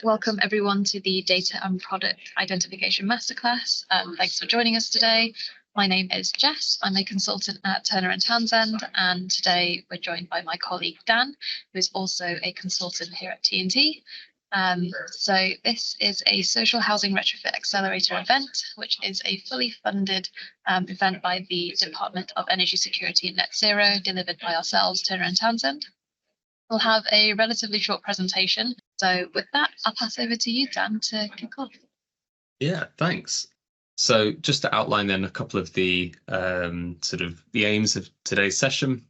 Welcome everyone to the Data and Product Identification Masterclass. Thanks for joining us today. My name is Jess. I'm a consultant at Turner & Townsend, and today we're joined by my colleague Dan, who is also a consultant here at T&T. So this is a social housing retrofit accelerator event, which is a fully funded event by the Department of Energy Security and Net Zero, delivered by ourselves, Turner & Townsend. We'll have a relatively short presentation. So with that, I'll pass over to you, Dan, to kick off. Yeah, thanks. So just to outline then a couple of the sort of the aims of today's session,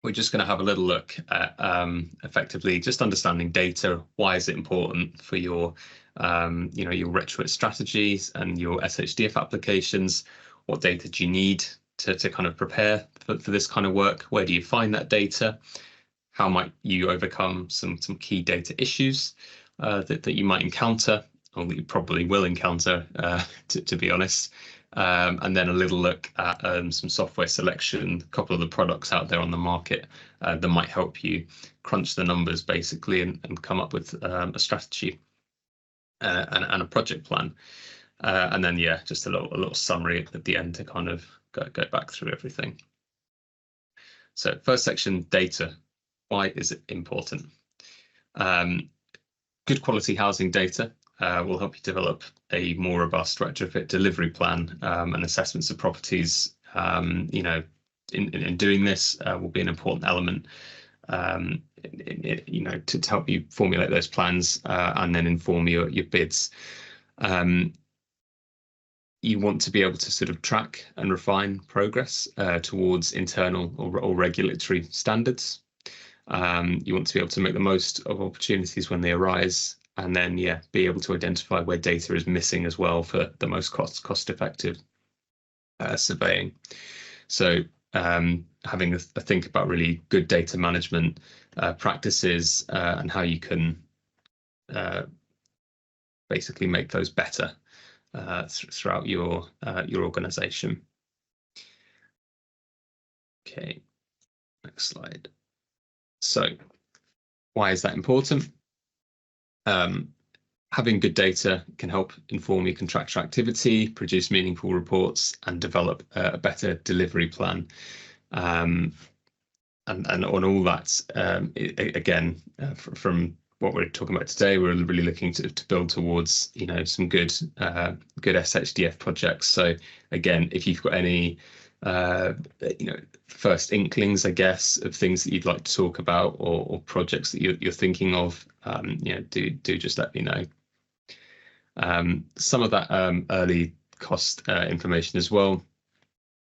we're just going to have a little look at effectively just understanding data. Why is it important for your your retrofit strategies and your SHDF applications? What data do you need to kind of prepare for this kind of work? Where do you find that data? How might you overcome some key data issues that you might encounter, or that you probably will encounter, to be honest. And then a little look at some software selection, a couple of the products out there on the market that might help you crunch the numbers basically and come up with a strategy and a project plan. And then, yeah, just a little summary at the end to kind of go back through everything. So first section, data. Why is it important? Good quality housing data will help you develop a more robust retrofit delivery plan, and assessments of properties. In doing this will be an important element, to help you formulate those plans and then inform your bids. You want to be able to sort of track and refine progress towards internal or regulatory standards. You want to be able to make the most of opportunities when they arise, and then, yeah, be able to identify where data is missing as well for the most cost-effective surveying. So having a think about really good data management practices and how you can basically make those better throughout your organization. Okay, next slide. So why is that important? Having good data can help inform your contractor activity, produce meaningful reports, and develop a better delivery plan. And on all that, again, from what we're talking about today, we're really looking to build towards, some good SHDF projects. So again, if you've got any first inklings, I guess, of things that you'd like to talk about, or projects that you're thinking of, do just let me know. Some of that early cost information as well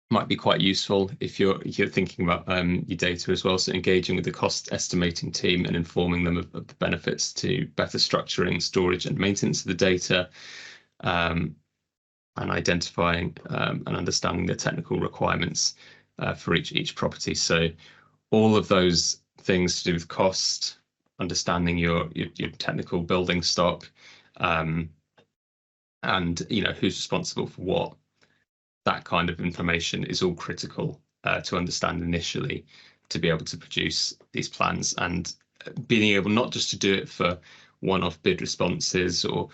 might be quite useful if you're thinking about your data as well. So engaging with the cost estimating team and informing them of the benefits to better structuring, storage, and maintenance of the data. And identifying and understanding the technical requirements for each property. So all of those things to do with cost, understanding your technical building stock, and who's responsible for what, that kind of information is all critical to understand initially to be able to produce these plans, and being able not just to do it for one-off bid responses or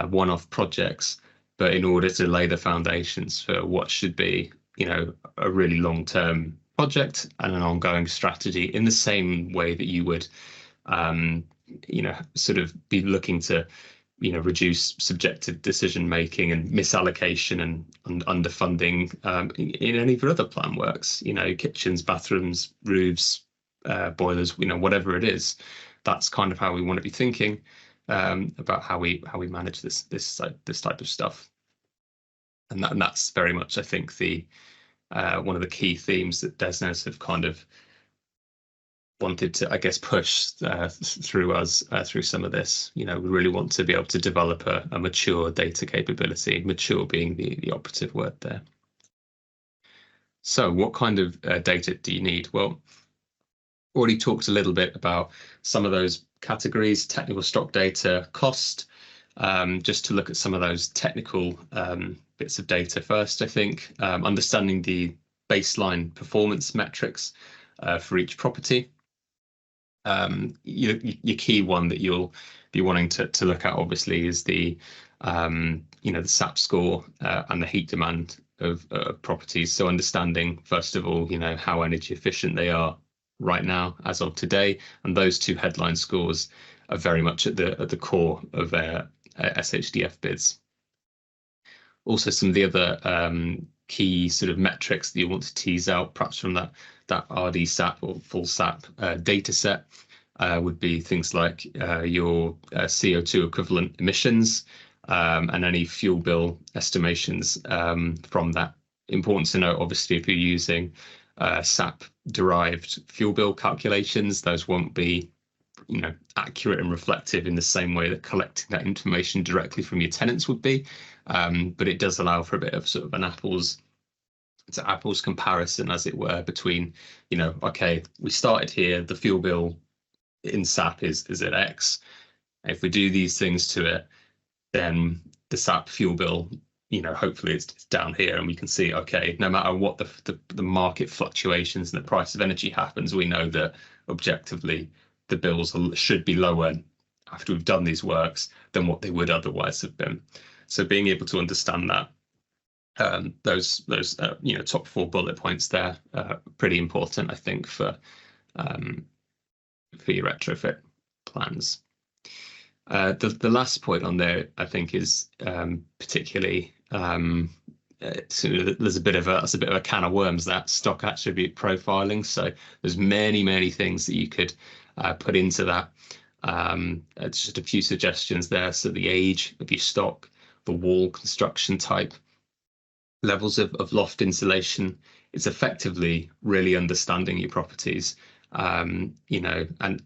one-off projects, but in order to lay the foundations for what should be, a really long-term project and an ongoing strategy, in the same way that you would, sort of be looking to, reduce subjective decision-making and misallocation and underfunding in any of your other plan works, kitchens, bathrooms, roofs, boilers, whatever it is. That's kind of how we want to be thinking about how we manage this type of stuff, and that's very much, I think, the one of the key themes that DESNZ have kind of wanted to, I guess, push through us through some of this. We really want to be able to develop a mature data capability, mature being the operative word there. So what kind of data do you need? Well, already talked a little bit about some of those categories: technical stock data, cost. Just to look at some of those technical bits of data first, I think understanding the baseline performance metrics for each property. Your key one that you'll be wanting to look at, obviously, is the the SAP score and the heat demand of properties. So understanding, first of all, how energy efficient they are right now as of today, and those two headline scores are very much at the core of their SHDF bids. Also, some of the other key sort of metrics that you want to tease out, perhaps from that RD SAP or full SAP data set, would be things like your CO2 equivalent emissions and any fuel bill estimations from that. Important to note, obviously, if you're using SAP derived fuel bill calculations, those won't be accurate and reflective in the same way that collecting that information directly from your tenants would be. But it does allow for a bit of sort of an apples to apples comparison, as it were, between, okay, we started here, the fuel bill in SAP is at X. If we do these things to it, then the SAP fuel bill, hopefully it's down here, and we can see, okay, no matter what the market fluctuations and the price of energy happens, we know that objectively the bills should be lower after we've done these works than what they would otherwise have been. So being able to understand that, those top 4 bullet points there, pretty important, I think, for your retrofit plans. The last point on there, I think, is particularly there's a bit of a can of worms, that stock attribute profiling. So there's many things that you could put into that. Just a few suggestions there. So the age of your stock, the wall construction type, levels of loft insulation. It's effectively really understanding your properties, and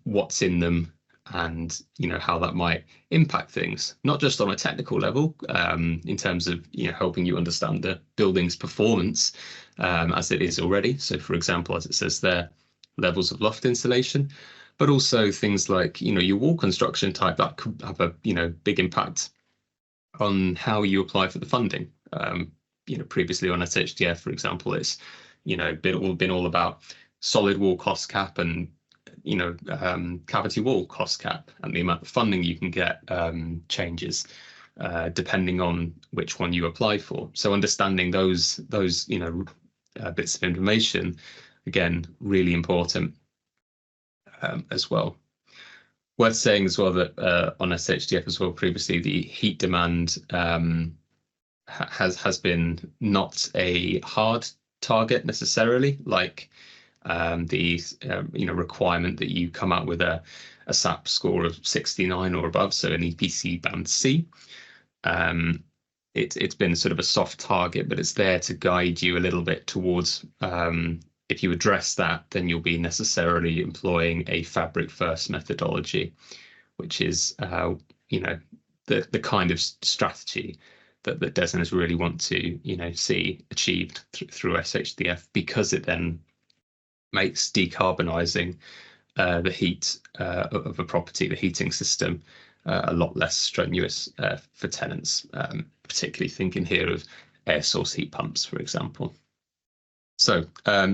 what's in them, and how that might impact things, not just on a technical level, in terms of helping you understand the building's performance, as it is already. So, for example, as it says there, levels of loft insulation, but also things like your wall construction type that could have a big impact on how you apply for the funding. Previously on SHDF, for example, it's been all about solid wall cost cap and cavity wall cost cap, and the amount of funding you can get changes depending on which one you apply for. So understanding those bits of information, again, really important as well. Worth saying as well that on SHDF as well, previously, the heat demand has been not a hard target necessarily, like the requirement that you come out with a SAP score of 69 or above, so an EPC band C. It's been sort of a soft target, but it's there to guide you a little bit towards, if you address that, then you'll be necessarily employing a fabric first methodology, which is the kind of strategy that designers really want to see achieved through SHDF, because it then makes decarbonising the heat of a property, the heating system, a lot less strenuous for tenants, particularly thinking here of air source heat pumps, for example. So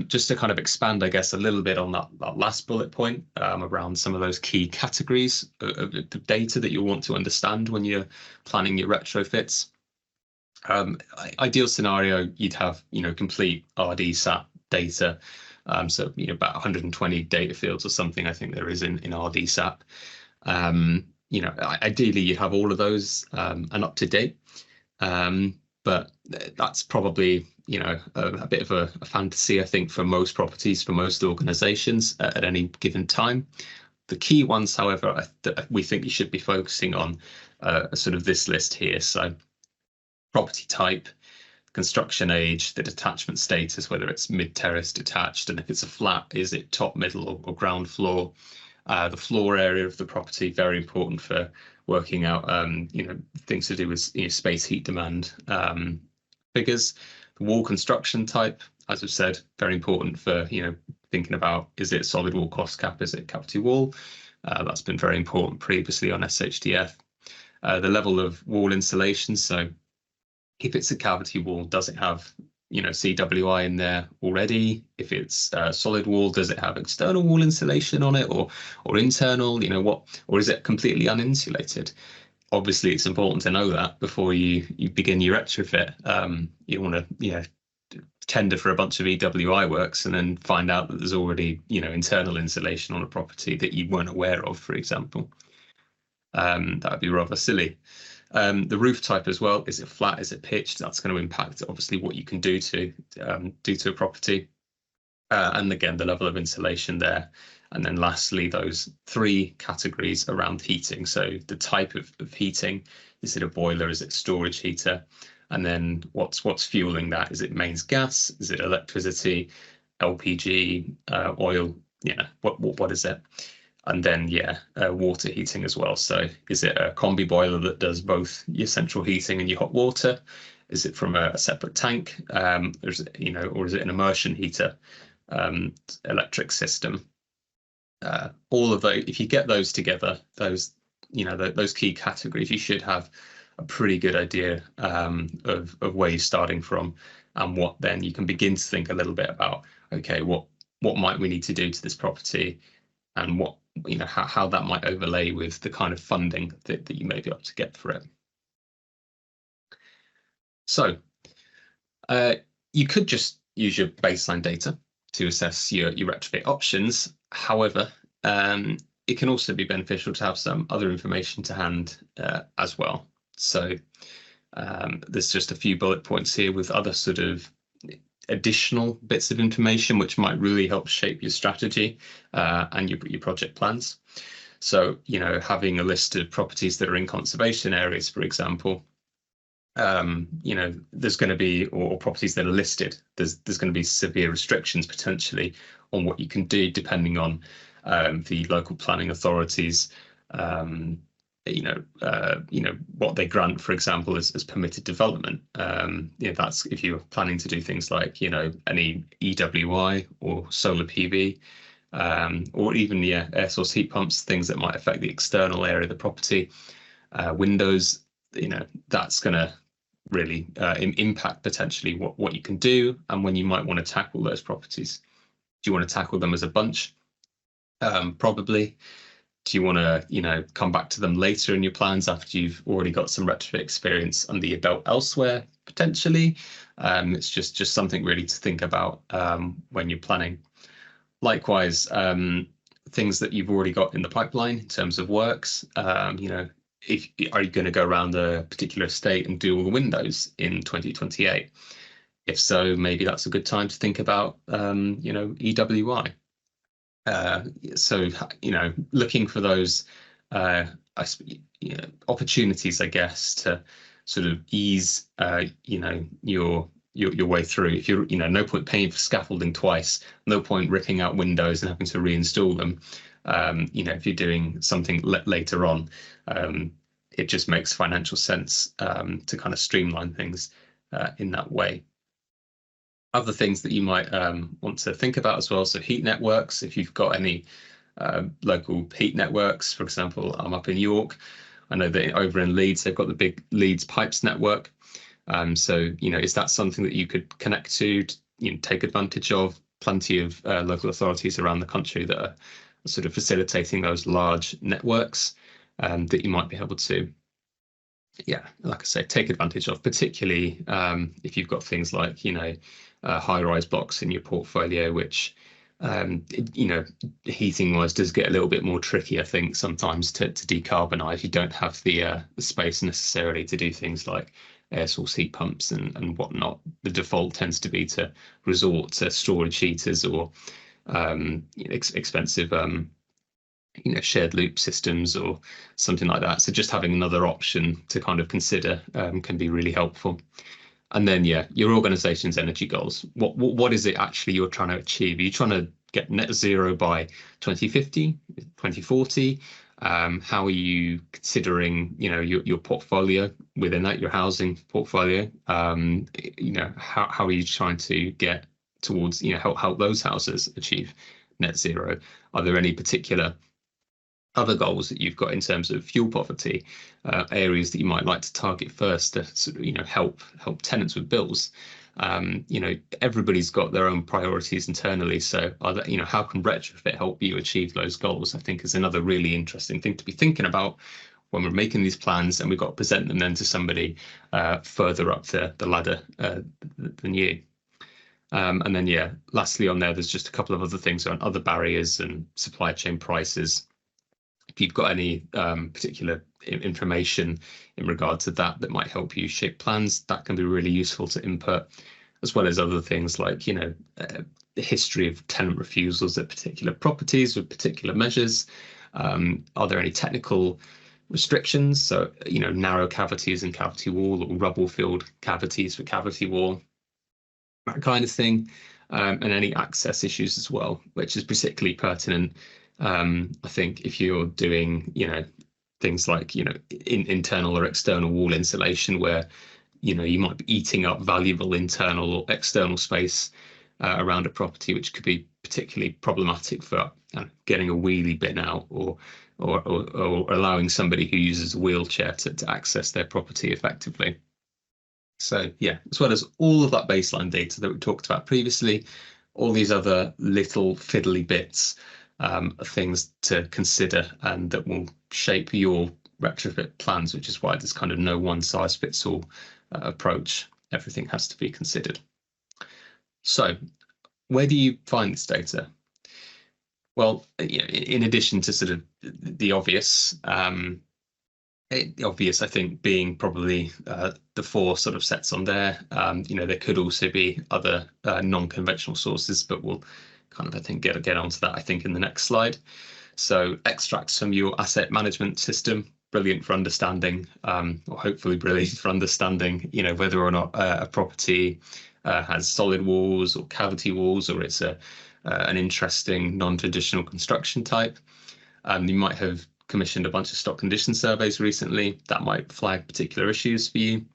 just to kind of expand, I guess, a little bit on that last bullet point around some of those key categories of the data that you want to understand when you're planning your retrofits. Ideal scenario, you'd have complete RD SAP data, so about 120 data fields or something, I think there is in RD SAP. Ideally you'd have all of those and up to date, but that's probably a bit of a fantasy, I think, for most properties, for most organizations at any given time. The key ones, however, that we think you should be focusing on are sort of this list here. So property type, construction age, the detachment status, whether it's mid-terrace, detached, and if it's a flat, is it top, middle, or ground floor? The floor area of the property, very important for working out things to do with space heat demand figures. The wall construction type, as I've said, very important for thinking about, is it solid wall cost cap, is it cavity wall? That's been very important previously on SHDF. The level of wall insulation, so if it's a cavity wall, does it have CWI in there already? If it's solid wall, does it have external wall insulation on it, or internal? Or is it completely uninsulated? Obviously, it's important to know that before you begin your retrofit. You want to tender for a bunch of EWI works and then find out that there's already internal insulation on a property that you weren't aware of, for example. That would be rather silly. The roof type as well, is it flat, is it pitched? That's going to impact obviously what you can do to a property, and again the level of insulation there. And then lastly, those three categories around heating. So the type of heating, is it a boiler, is it a storage heater? And then what's fueling that? Is it mains gas? Is it electricity, LPG, oil? What is it? And then water heating as well. So is it a combi boiler that does both your central heating and your hot water? Is it from a separate tank? Or is it an immersion heater electric system? All of those, if you get those together, those key categories, you should have a pretty good idea of where you're starting from, and what then you can begin to think a little bit about. Okay, what might we need to do to this property, and how that might overlay with the kind of funding that you may be able to get for it. So you could just use your baseline data to assess your retrofit options. However, it can also be beneficial to have some other information to hand as well. So there's just a few bullet points here with other sort of additional bits of information which might really help shape your strategy and your project plans. So, having a list of properties that are in conservation areas, for example, there's going to be, or properties that are listed, there's going to be severe restrictions potentially on what you can do depending on the local planning authorities, what they grant, for example, as permitted development. That's if you're planning to do things like, any EWI or solar PV, or even air source heat pumps, things that might affect the external area of the property, windows, that's going to really impact potentially what you can do and when you might want to tackle those properties. Do you want to tackle them as a bunch? Probably. Do you want to, come back to them later in your plans after you've already got some retrofit experience under your belt elsewhere? Potentially. It's just something really to think about when you're planning. Likewise, things that you've already got in the pipeline in terms of works. Are you going to go around a particular estate and do all the windows in 2028? If so, maybe that's a good time to think about, EWI. So, looking for those opportunities, I guess, to sort of ease, your way through. If you're, no point paying for scaffolding twice, no point ripping out windows and having to reinstall them. If you're doing something later on, it just makes financial sense to kind of streamline things in that way. Other things that you might want to think about as well, so heat networks, if you've got any local heat networks. For example, I'm up in York. I know that over in Leeds, they've got the big Leeds pipes network. So, is that something that you could connect to, take advantage of? Plenty of local authorities around the country that are sort of facilitating those large networks that you might be able to, like I say, take advantage of, particularly if you've got things like, high-rise blocks in your portfolio, which, heating-wise does get a little bit more tricky, I think, sometimes to decarbonise. You don't have the space necessarily to do things like air source heat pumps and whatnot. The default tends to be to resort to storage heaters or expensive shared loop systems or something like that. So just having another option to kind of consider can be really helpful. And then your organization's energy goals. What is it actually you're trying to achieve? Are you trying to get net zero by 2050, 2040? How are you considering, your portfolio within that, your housing portfolio? How are you trying to get towards, help those houses achieve net zero? Are there any particular other goals that you've got in terms of fuel poverty, areas that you might like to target first to sort of, help tenants with bills? Everybody's got their own priorities internally. So, how can retrofit help you achieve those goals? I think is another really interesting thing to be thinking about when we're making these plans, and we've got to present them then to somebody further up the ladder than you. And then, lastly on there's just a couple of other things on other barriers and supply chain prices. If you've got any particular information in regard to that might help you shape plans, that can be really useful to input, as well as other things like, the history of tenant refusals at particular properties with particular measures. Are there any technical restrictions? So, narrow cavities in cavity wall or rubble-filled cavities for cavity wall, that kind of thing. And any access issues as well, which is particularly pertinent. I think if you're doing, things like, internal or external wall insulation where, you might be eating up valuable internal or external space around a property, which could be particularly problematic for getting a wheelie bin out or allowing somebody who uses a wheelchair to access their property effectively. So as well as all of that baseline data that we talked about previously, all these other little fiddly bits are things to consider and that will shape your retrofit plans, which is why there's kind of no one size fits all approach. Everything has to be considered. So where do you find this data? Well, in addition to sort of the obvious, I think, being probably the 4 sort of sets on there. There could also be other non-conventional sources, but we'll kind of, I think, get onto that, I think, in the next slide. So extracts from your asset management system, brilliant for understanding, or hopefully brilliant for understanding, whether or not a property has solid walls or cavity walls, or it's an interesting non-traditional construction type. You might have commissioned a bunch of stock condition surveys recently that might flag particular issues for you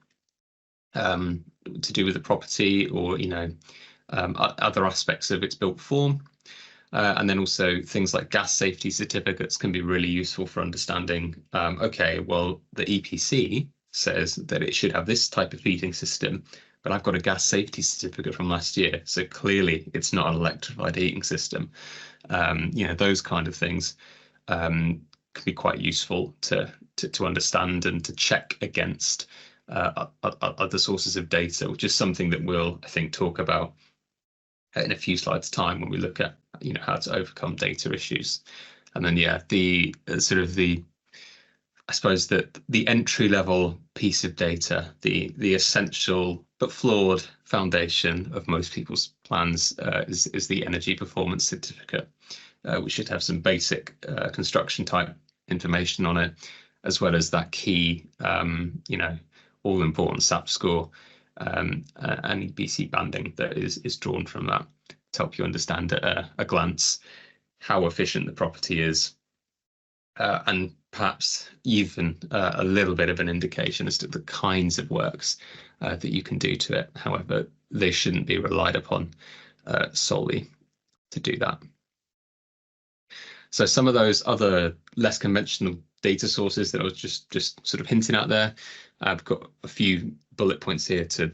to do with the property, or other aspects of its built form. And then also things like gas safety certificates can be really useful for understanding, okay, well, the EPC says that it should have this type of heating system, but I've got a gas safety certificate from last year, so clearly it's not an electrified heating system. Those kind of things can be quite useful to understand and to check against other sources of data, which is something that we'll, I think, talk about in a few slides' time when we look at how to overcome data issues. And then I suppose that the entry level piece of data, the essential but flawed foundation of most people's plans is the energy performance certificate, which should have some basic construction type information on it, as well as that key, all important SAP score and EPC banding that is drawn from that to help you understand at a glance how efficient the property is, and perhaps even a little bit of an indication as to the kinds of works that you can do to it. However, they shouldn't be relied upon solely to do that. So some of those other less conventional data sources that I was just sort of hinting at there, I've got a few bullet points here to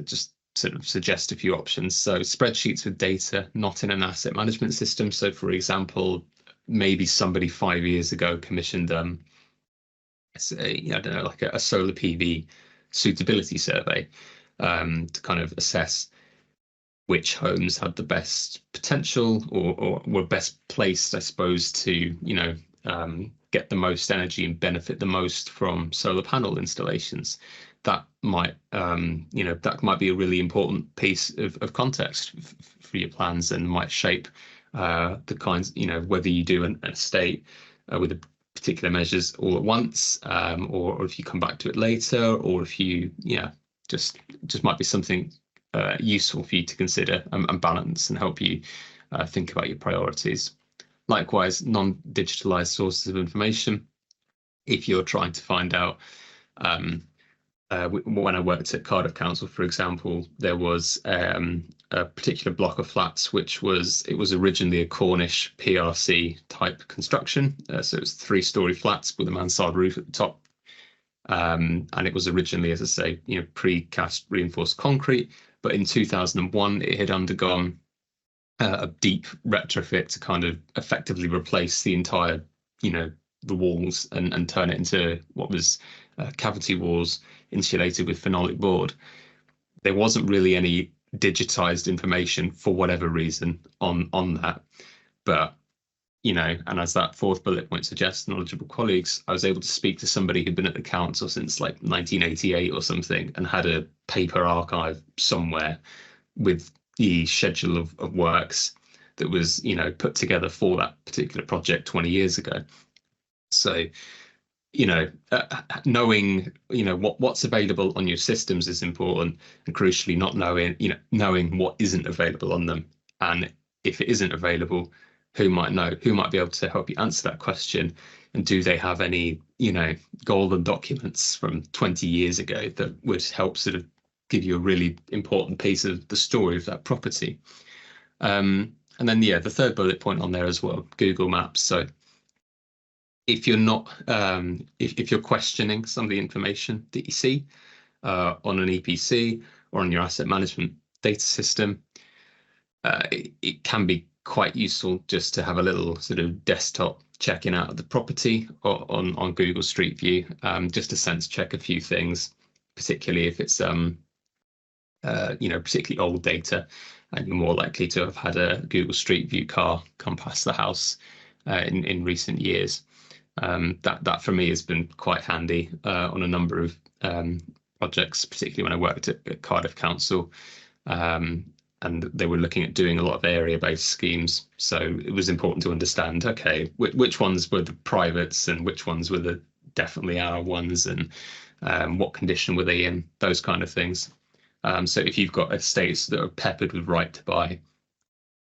just sort of suggest a few options. So spreadsheets with data not in an asset management system. So for example, maybe somebody 5 years ago commissioned I don't know, like a solar PV suitability survey to kind of assess which homes had the best potential or were best placed, I suppose, to get the most energy and benefit the most from solar panel installations. That might be a really important piece of context for your plans, and might shape the kinds, whether you do an estate with a particular measures all at once, or if you come back to it later, or if you just might be something useful for you to consider and balance and help you think about your priorities. Likewise, non-digitalized sources of information. If you're trying to find out, when I worked at Cardiff Council, for example, there was a particular block of flats which was originally a Cornish PRC type construction. So it was 3-story flats with a mansard roof at the top. And it was originally, as I say, precast reinforced concrete. but in 2001 it had undergone a deep retrofit to kind of effectively replace the entire, the walls and turn it into what was cavity walls insulated with phenolic board. There wasn't really any digitized information for whatever reason on that, but and as that fourth bullet point suggests, knowledgeable colleagues, I was able to speak to somebody who'd been at the council since like 1988 or something and had a paper archive somewhere with the schedule of works that was, put together for that particular project 20 years ago. So, knowing, what's available on your systems is important, and crucially not knowing what isn't available on them. And if it isn't available, who might be able to help you answer that question, and do they have any, golden documents from 20 years ago that would help sort of give you a really important piece of the story of that property. And then, the third bullet point on there as well, Google Maps. So if you're not, if you're questioning some of the information that you see on an EPC or on your asset management data system, it can be quite useful just to have a little sort of desktop checking out of the property or on Google Street View, just to sense check a few things, particularly if it's particularly old data, and you're more likely to have had a Google Street View car come past the house in recent years. That for me has been quite handy on a number of projects, particularly when I worked at Cardiff Council, and they were looking at doing a lot of area-based schemes. So it was important to understand, okay, which ones were the privates and which ones were the definitely our ones, and what condition were they in, those kind of things. So if you've got estates that are peppered with right to buy,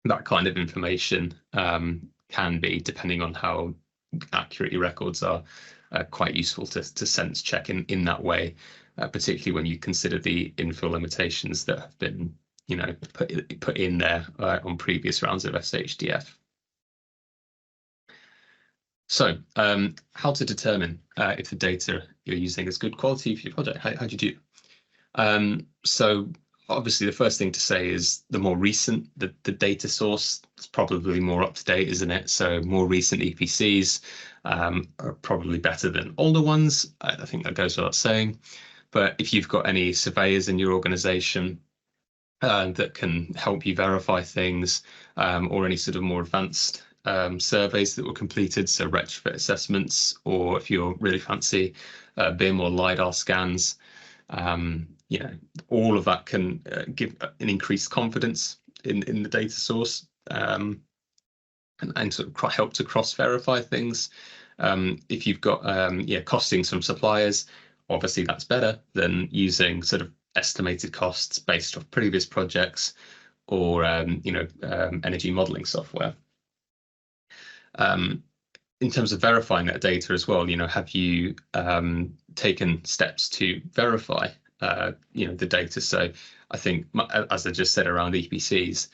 that kind of information can be, depending on how accurate your records are, quite useful to sense check in that way, particularly when you consider the infill limitations that have been put in there on previous rounds of SHDF. So how to determine if the data you're using is good quality for your project? How do you do? So obviously the first thing to say is the more recent the data source, it's probably more up to date, isn't it? So more recent EPCs are probably better than older ones. I think that goes without saying. But if you've got any surveyors in your organization that can help you verify things, or any sort of more advanced surveys that were completed, so retrofit assessments, or if you're really fancy, BIM or LiDAR scans, all of that can give an increased confidence in the data source, and sort of help to cross-verify things. If you've got costings from suppliers, obviously that's better than using sort of estimated costs based off previous projects or energy modeling software. In terms of verifying that data as well, have you taken steps to verify the data? So I think, as I just said around EPCs,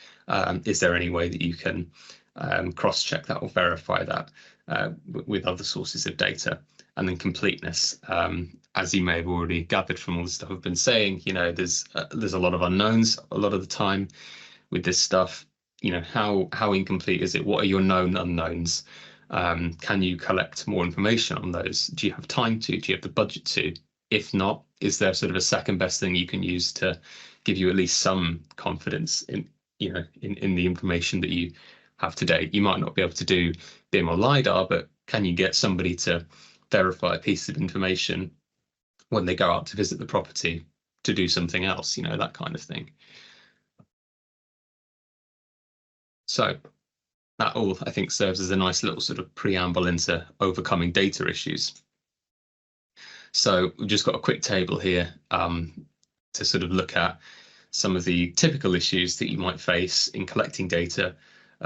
is there any way that you can cross-check that or verify that with other sources of data? And then completeness, as you may have already gathered from all the stuff I've been saying, there's a lot of unknowns a lot of the time with this stuff. How incomplete is it? What are your known unknowns? Can you collect more information on those? Do you have time to? Do you have the budget to? If not, is there sort of a second best thing you can use to give you at least some confidence in the information that you have today? You might not be able to do BIM or LiDAR, but can you get somebody to verify a piece of information when they go out to visit the property to do something else, that kind of thing. So that all, I think, serves as a nice little sort of preamble into overcoming data issues. So we've just got a quick table here to sort of look at some of the typical issues that you might face in collecting data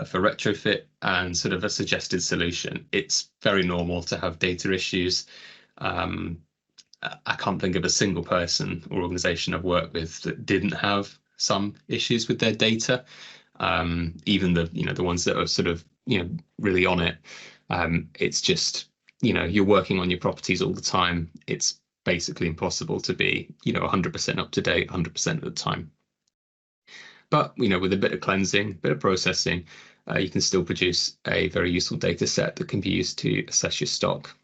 for retrofit and sort of a suggested solution. It's very normal to have data issues. I can't think of a single person or organization I've worked with that didn't have some issues with their data. Even the ones that are sort of really on it. It's just you're working on your properties all the time. It's basically impossible to be 100% up to date 100% of the time. But with a bit of cleansing, a bit of processing, you can still produce a very useful data set that can be used to assess your stock.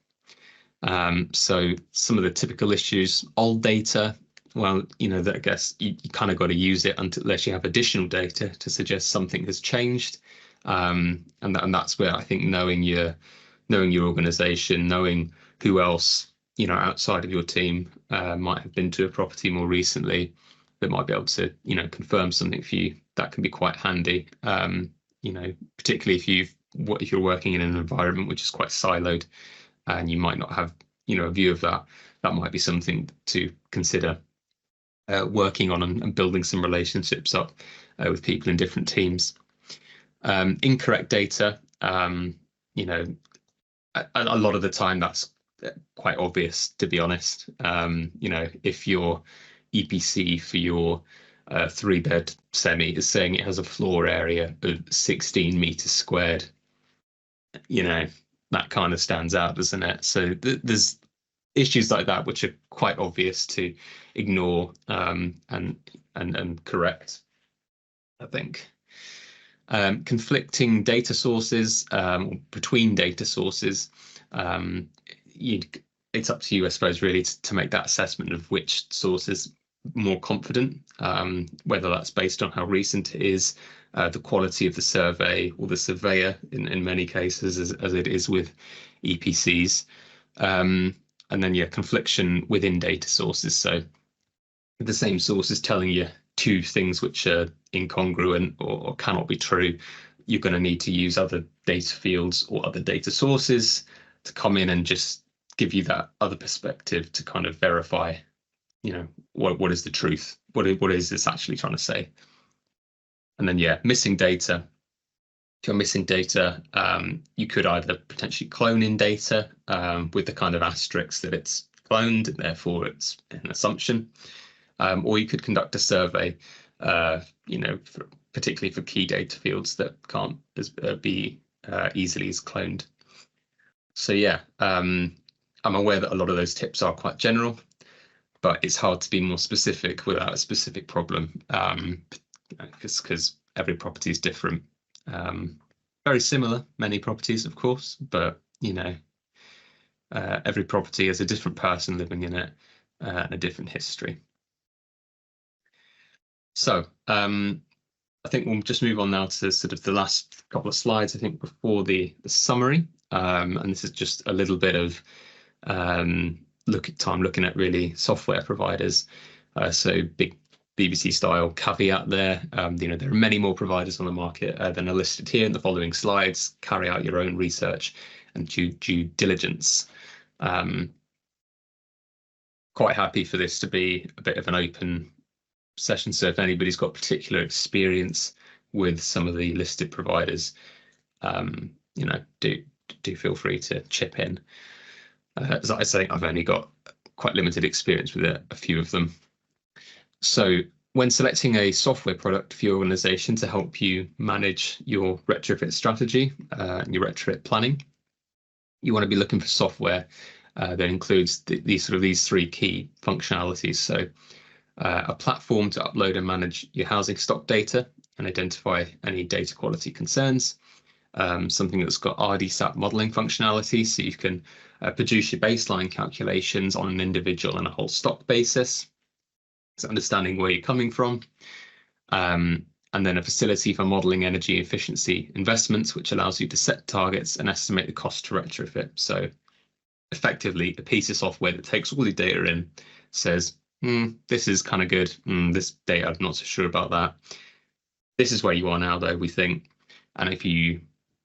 So some of the typical issues: old data. Well, that I guess you kind of got to use it unless you have additional data to suggest something has changed. And that's where I think knowing your organization, knowing who else outside of your team might have been to a property more recently, that might be able to confirm something for you, that can be quite handy. Particularly if you're working in an environment which is quite siloed, and you might not have a view of that. That might be something to consider working on and building some relationships up with people in different teams. Incorrect data, a lot of the time that's quite obvious, to be honest. If your EPC for your 3-bed semi is saying it has a floor area of 16 meters squared, that kind of stands out, doesn't it? So there's issues like that which are quite obvious to ignore and correct, I think. Conflicting data sources, between data sources, it's up to you, I suppose, really, to make that assessment of which source is more confident, whether that's based on how recent it is, the quality of the survey or the surveyor in many cases, as it is with EPCs. And then, confliction within data sources. So the same source is telling you two things which are incongruent or cannot be true, you're going to need to use other data fields or other data sources to come in and just give you that other perspective to kind of verify, what is the truth? What is this actually trying to say? And then, missing data. If you're missing data, you could either potentially clone in data with the kind of asterisk that it's cloned, and therefore it's an assumption. Or you could conduct a survey, particularly for key data fields that can't be easily as cloned. So I'm aware that a lot of those tips are quite general, but it's hard to be more specific without a specific problem, because every property is different. Very similar, many properties, of course, but every property has a different person living in it and a different history. So I think we'll just move on now to sort of the last couple of slides, I think, before the summary. And this is just a little bit of looking at really software providers. So big BBC style caveat there. There are many more providers on the market than are listed here in the following slides. Carry out your own research and due diligence. Quite happy for this to be a bit of an open session. So if anybody's got particular experience with some of the listed providers, do feel free to chip in. As I say, I've only got quite limited experience with a few of them. So when selecting a software product for your organization to help you manage your retrofit strategy and your retrofit planning, you want to be looking for software that includes these three key functionalities. So a platform to upload and manage your housing stock data and identify any data quality concerns. Something that's got RDSAP modeling functionality, so you can produce your baseline calculations on an individual and a whole stock basis. So understanding where you're coming from. And then a facility for modeling energy efficiency investments, which allows you to set targets and estimate the cost to retrofit. So effectively, a piece of software that takes all the data in, says, this is kind of good. This data, I'm not so sure about that. This is where you are now, though, we think. And if you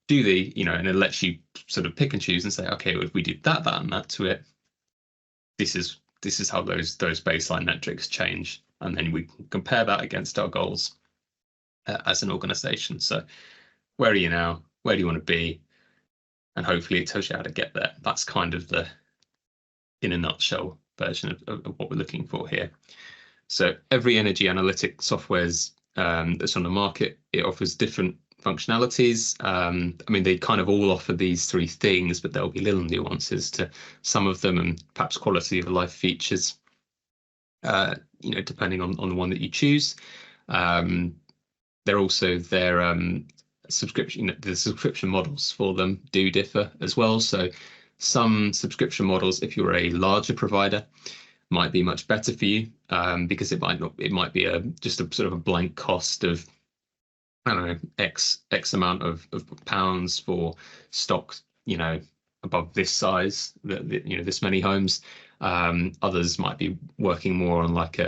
do and it lets you sort of pick and choose and say, okay, well, if we do that, and that to it, this is how those baseline metrics change. And then we can compare that against our goals as an organization. So where are you now? Where do you want to be? And hopefully it tells you how to get there. That's kind of the, in a nutshell, version of what we're looking for here. So every energy analytic software's that's on the market, it offers different functionalities. They kind of all offer these three things, but there'll be little nuances to some of them, and perhaps quality of life features, depending on the one that you choose. they're also their subscription, the subscription models for them do differ as well. So some subscription models, if you're a larger provider, might be much better for you, because it might be just a sort of a blank cost of, I don't know, X amount of pounds for stock, above this size, this many homes. Others might be working more on like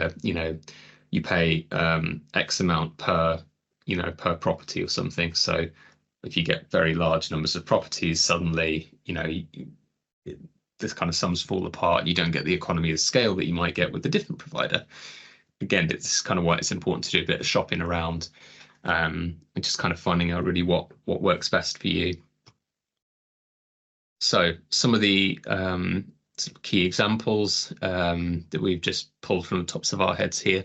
you pay X amount per property or something. So if you get very large numbers of properties, suddenly, this kind of sums fall apart. You don't get the economy of scale that you might get with a different provider. Again, it's kind of why it's important to do a bit of shopping around, and just kind of finding out really what works best for you. So some of the key examples that we've just pulled from the tops of our heads here.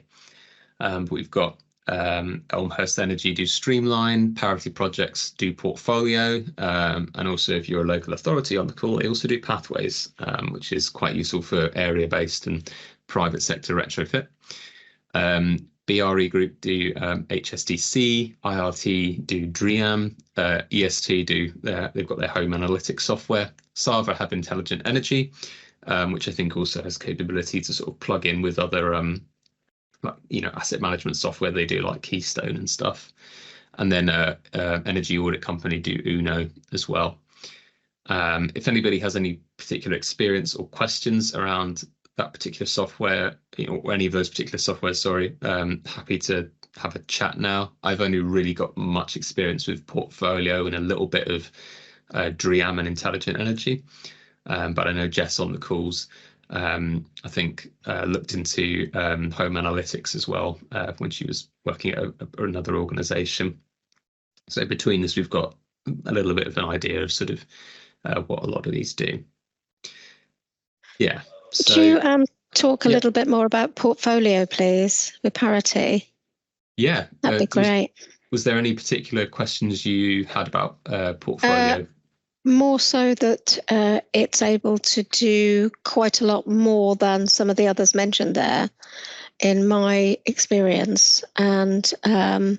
We've got Elmhurst Energy do Streamline, Parity Projects do Portfolio, and also if you're a local authority on the call, they also do Pathways, which is quite useful for area-based and private sector retrofit. BRE Group do HSDC, IRT do DREAM, EST do they've got their home analytics software. Sava have Intelligent Energy, which I think also has capability to sort of plug in with other asset management software they do, like Keystone and stuff. And then Energy Audit Company do Uno as well. If anybody has any particular experience or questions around that particular software, or any of those particular softwares, sorry, happy to have a chat now. I've only really got much experience with Portfolio and a little bit of DREAM and Intelligent Energy, but I know Jess on the calls, I think looked into home analytics as well when she was working at another organization. So between us, we've got a little bit of an idea of sort of what a lot of these do. Yeah. Could you talk a little bit more about Portfolio, please, with Parity? Yeah. That'd be great. Was there any particular questions you had about Portfolio? More so that it's able to do quite a lot more than some of the others mentioned there, in my experience. And I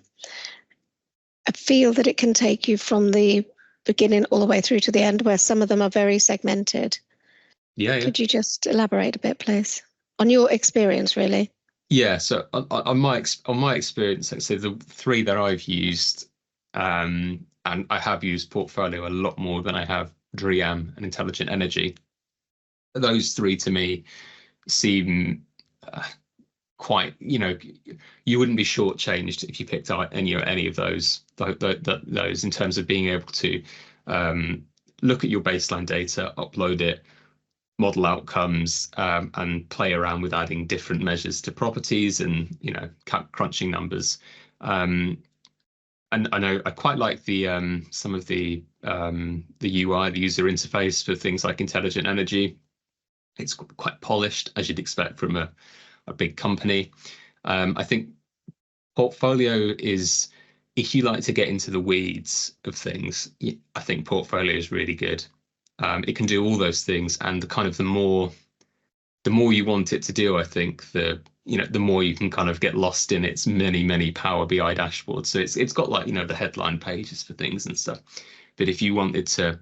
feel that it can take you from the beginning all the way through to the end, where some of them are very segmented. Yeah. Could you just elaborate a bit, please, on your experience, really? Yeah. So on my experience, so the three that I've used, and I have used Portfolio a lot more than I have DREAM and Intelligent Energy. Those three to me seem quite, you wouldn't be shortchanged if you picked out any of those in terms of being able to look at your baseline data, upload it, model outcomes, and play around with adding different measures to properties and crunching numbers. And I know I quite like the some of the UI, the user interface for things like Intelligent Energy. It's quite polished, as you'd expect from a big company. I think Portfolio is, if you like to get into the weeds of things, I think Portfolio is really good. It can do all those things, and the more you want it to do, I think the more you can kind of get lost in its many Power BI dashboards. So it's got like the headline pages for things and stuff. But if you wanted to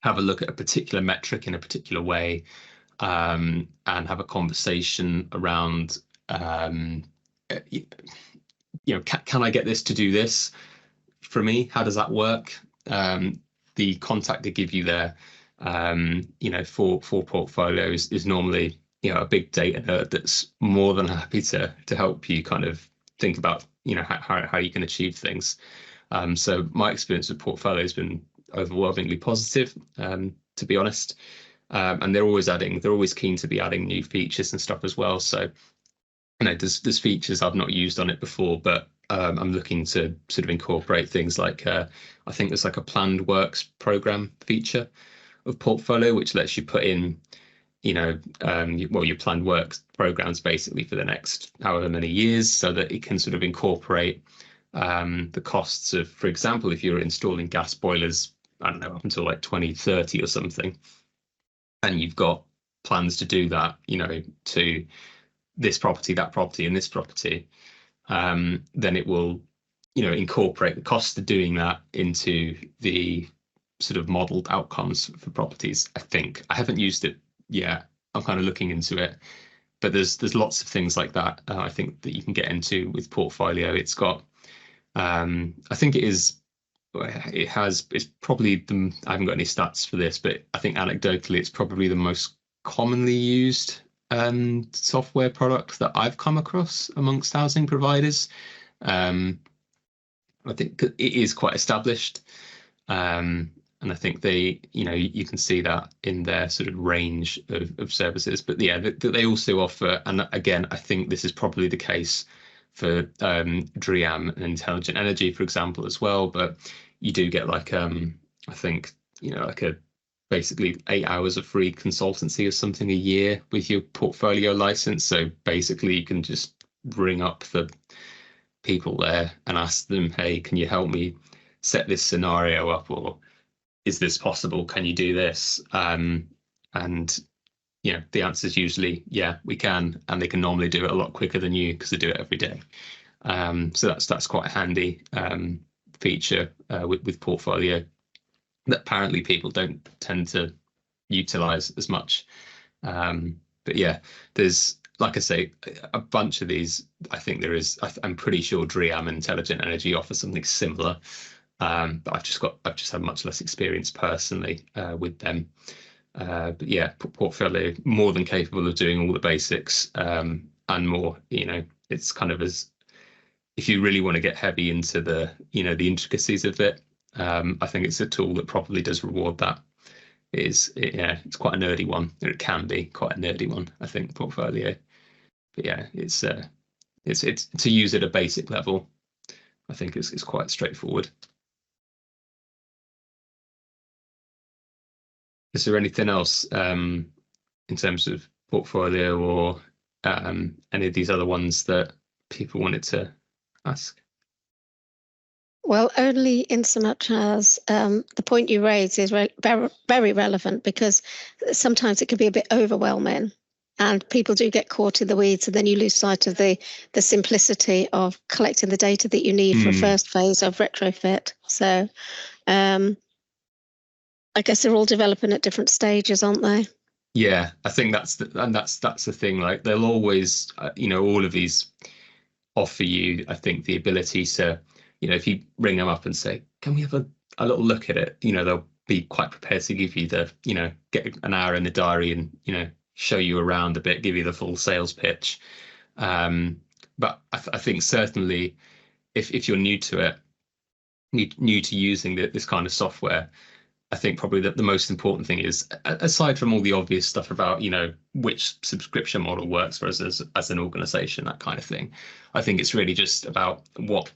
have a look at a particular metric in a particular way, and have a conversation around, can I get this to do this for me? How does that work? The contact they give you there, for Portfolios is normally, a big data nerd that's more than happy to help you kind of think about, how you can achieve things. So my experience with Portfolio has been overwhelmingly positive, to be honest. And they're always keen to be adding new features and stuff as well. So, there's features I've not used on it before, but I'm looking to sort of incorporate things like, I think there's like a planned works program feature of Portfolio, which lets you put in, your planned works programs basically for the next however many years, so that it can sort of incorporate the costs of, for example, if you're installing gas boilers, I don't know, up until like 2030 or something, and you've got plans to do that, to this property, that property, and this property, then it will incorporate the cost of doing that into the sort of modeled outcomes for properties. I think I haven't used it yet. I'm kind of looking into it, but there's lots of things like that. I think that you can get into with Portfolio. It's got, I think it's probably I haven't got any stats for this, but I think anecdotally it's probably the most commonly used software product that I've come across amongst housing providers. I think it is quite established. And I think you can see that in their sort of range of services. But yeah, they also offer, and again, I think this is probably the case for DREAM and Intelligent Energy, for example, as well. But you do get like, I think, like basically 8 hours of free consultancy or something a year with your Portfolio license. So basically you can just ring up the people there and ask them, hey, can you help me set this scenario up, or is this possible? Can you do this? And the answer is usually, yeah, we can. And they can normally do it a lot quicker than you because they do it every day. So that's quite a handy feature with Portfolio that apparently people don't tend to utilize as much. But yeah, there's, like I say, a bunch of these. I think there is. I'm pretty sure DREAM and Intelligent Energy offer something similar. But I've just had much less experience personally with them. But yeah, Portfolio more than capable of doing all the basics and more. It's kind of as if you really want to get heavy into the the intricacies of it. I think it's a tool that probably does reward that. It's quite a nerdy one. It can be quite a nerdy one, I think, Portfolio. But yeah, it's to use at a basic level. I think it's quite straightforward. Is there anything else in terms of Portfolio or any of these other ones that people wanted to ask? Well, only in so much as the point you raise is very relevant, because sometimes it can be a bit overwhelming and people do get caught in the weeds, and then you lose sight of the simplicity of collecting the data that you need for a first phase of retrofit. So I guess they're all developing at different stages, aren't they? Yeah, I think that's the thing. Like they'll always, all of these offer you, I think, the ability to, if you ring them up and say, can we have a little look at it? They'll be quite prepared to give you get an hour in the diary and, show you around a bit, give you the full sales pitch. But I think certainly if you're new to it, new to using this kind of software, I think probably that the most important thing is, aside from all the obvious stuff about, which subscription model works for us as an organization, that kind of thing, I think it's really just about what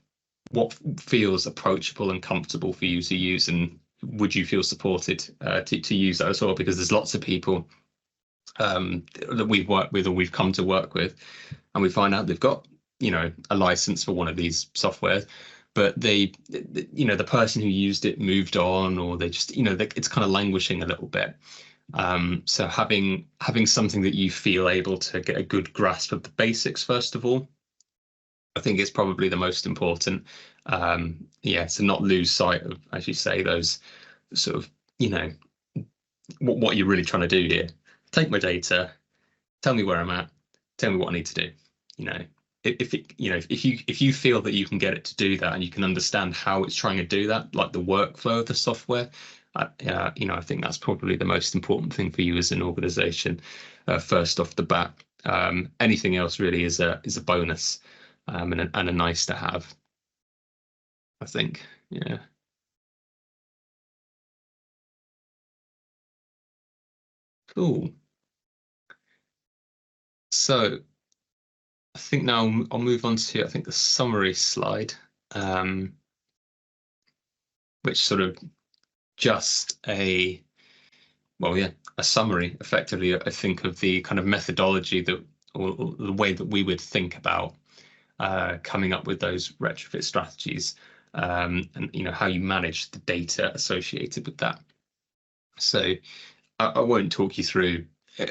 feels approachable and comfortable for you to use, and would you feel supported to use that as well? Because there's lots of people that we've worked with or we've come to work with, and we find out they've got, a license for one of these softwares, but the person who used it moved on, or they just, it's kind of languishing a little bit. So having something that you feel able to get a good grasp of the basics, first of all, I think is probably the most important. To not lose sight of, as you say, those sort of, what you're really trying to do here. Take my data, tell me where I'm at, tell me what I need to do. If you feel that you can get it to do that, and you can understand how it's trying to do that, like the workflow of the software, I think that's probably the most important thing for you as an organization, first off the bat. Anything else really is a bonus and a nice to have, I think. Yeah. Cool. So I think now I'll move on to, I think, the summary slide, which sort of just a summary, effectively, I think, of the kind of methodology or the way that we would think about coming up with those retrofit strategies, and how you manage the data associated with that. So I won't talk you through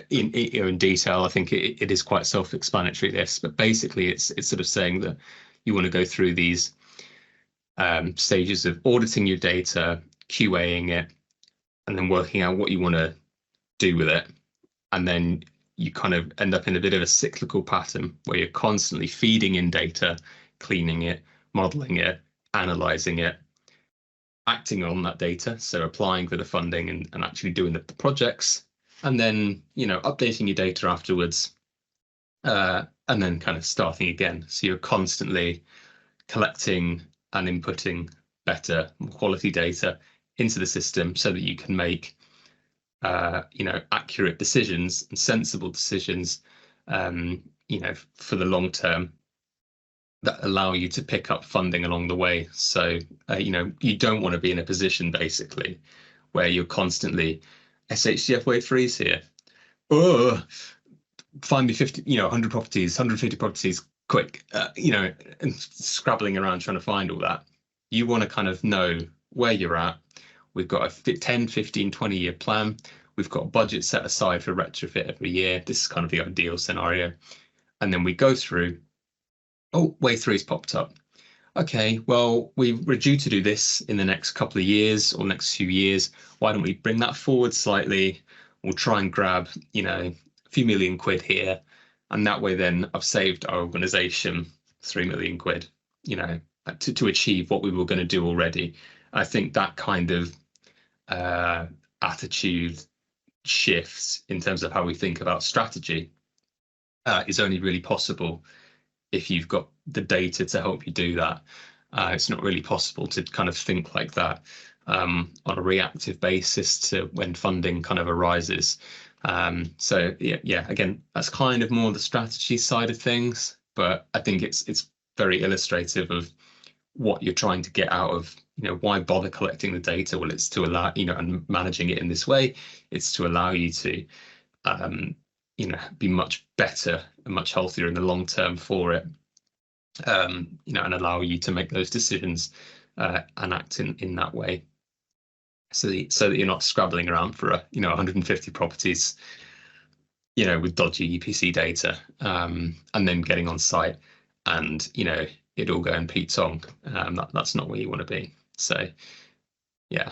in detail. I think it is quite self-explanatory, this, but basically it's sort of saying that you want to go through these stages of auditing your data, QAing it, and then working out what you want to do with it. And then you kind of end up in a bit of a cyclical pattern where you're constantly feeding in data, cleaning it, modeling it, analyzing it, acting on that data, so applying for the funding and actually doing the projects, and then, you know, updating your data afterwards, and then kind of starting again. So you're constantly collecting and inputting better, more quality data into the system so that you can make you know, accurate decisions and sensible decisions, you know, for the long term, that allow you to pick up funding along the way. So, you know, you don't want to be in a position basically where you're constantly SHGF wave 3's here. Oh, find me 50, you know, 100 properties, 150 properties quick, you know, and scrabbling around trying to find all that. You want to kind of know where you're at. We've got a 10, 15, 20-year plan. We've got a budget set aside for retrofit every year. This is kind of the ideal scenario. And then we go through, oh, wave 3's popped up. Okay, well, we're due to do this in the next couple of years or next few years. Why don't we bring that forward slightly? We'll try and grab, you know, a few million quid here. And that way then I've saved our organization 3 million quid, you know, to achieve what we were going to do already. I think that kind of attitude shifts in terms of how we think about strategy is only really possible if you've got the data to help you do that. It's not really possible to kind of think like that on a reactive basis to when funding kind of arises. So yeah, again, that's kind of more the strategy side of things, but I think it's very illustrative of what you're trying to get out of, you know, why bother collecting the data? Well, it's to allow, you know, and managing it in this way, it's to allow you to, you know, be much better and much healthier in the long term for it, you know, and allow you to make those decisions and act in that way. So that you're not scrabbling around for you know, 150 properties, you know, with dodgy EPC data, and then getting on site and, you know, it all going Pete Tong. That's not where you want to be. So yeah,